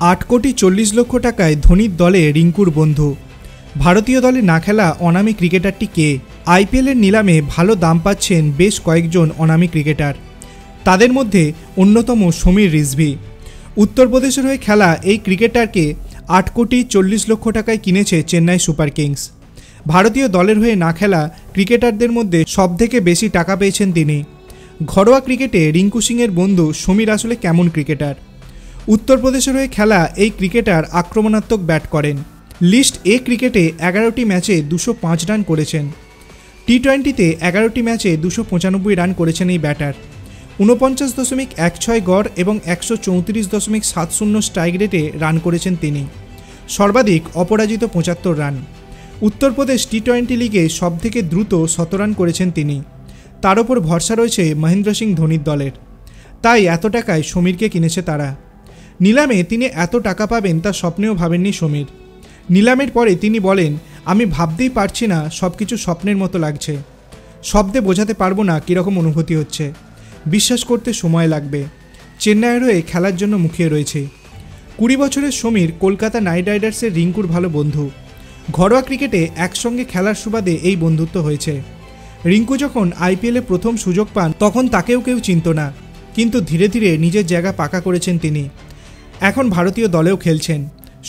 8 কোটি 40 লক্ষ টাকায় ধোনির দলে রিঙ্কুর বন্ধু। ভারতীয় দলে না খেলা অনামী ক্রিকেটারটি কে? আইপিএলের নিলামে ভালো দাম পাচ্ছেন বেশ কয়েকজন অনামী ক্রিকেটার। তাদের মধ্যে অন্যতম সমীর রিজভি। উত্তরপ্রদেশের হয়ে খেলা এই ক্রিকেটারকে 8 কোটি 40 লক্ষ টাকায় কিনেছে চেন্নাই সুপার কিংস। ভারতীয় দলের হয়ে না খেলা ক্রিকেটারদের মধ্যে সবথেকে বেশি টাকা পেয়েছেন তিনি। ঘরোয়া ক্রিকেটে রিঙ্কু সিংয়ের বন্ধু সমীর আসলে কেমন ক্রিকেটার? উত্তরপ্রদেশের হয়ে খেলা এই ক্রিকেটার আক্রমণাত্মক ব্যাট করেন। লিস্ট এ ক্রিকেটে 11টি ম্যাচে 205 রান করেছেন। টি-20তে 11টি ম্যাচে 295 রান করেছেন এই ব্যাটার। 49.16 গড় এবং 134.70 স্ট্রাইক রেটে রান করেছেন তিনি। সর্বাধিক অপরাজিত 75 রান। উত্তরপ্রদেশ টি-20 লিগে সবথেকে দ্রুত 100 রান করেছেন তিনি। তার ওপর ভরসা রয়েছে মহেন্দ্র সিং ধোনির দলের। তাই এত টাকায় সমীরকে কিনেছে তারা। নিলামে তিনি এত টাকা পাবেন তা স্বপ্নেও ভাবেননি সমীর। নিলামের পরে তিনি বলেন, আমি ভাবতেই পারছি না, সব কিছু স্বপ্নের মতো লাগছে। শব্দে বোঝাতে পারবো না কীরকম অনুভূতি হচ্ছে। বিশ্বাস করতে সময় লাগবে। চেন্নাইয়ের হয়ে খেলার জন্য মুখিয়ে রয়েছে। 20 বছরের সমীর কলকাতা নাইট রাইডার্সের রিঙ্কুর ভালো বন্ধু। ঘরোয়া ক্রিকেটে একসঙ্গে খেলার সুবাদে এই বন্ধুত্ব হয়েছে। রিঙ্কু যখন আইপিএলে প্রথম সুযোগ পান তখন তাকেও কেউ চিনত না, কিন্তু ধীরে ধীরে নিজের জায়গা পাকা করেছেন তিনি। এখন ভারতীয় দলেও খেলছেন।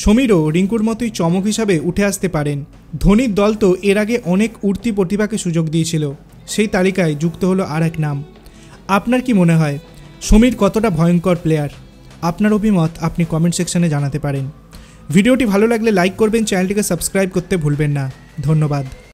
সমীরও রিঙ্কুর মতোই চমক হিসাবে উঠে আসতে পারেন। ধোনির দল তো এর আগে অনেক উঠতি প্রতিভাকে সুযোগ দিয়েছিল, সেই তালিকায় যুক্ত হলো আর এক নাম। আপনার কি মনে হয় সমীর কতটা ভয়ঙ্কর প্লেয়ার? আপনার অভিমত আপনি কমেন্ট সেকশনে জানাতে পারেন। ভিডিওটি ভালো লাগলে লাইক করবেন, চ্যানেলটিকে সাবস্ক্রাইব করতে ভুলবেন না। ধন্যবাদ।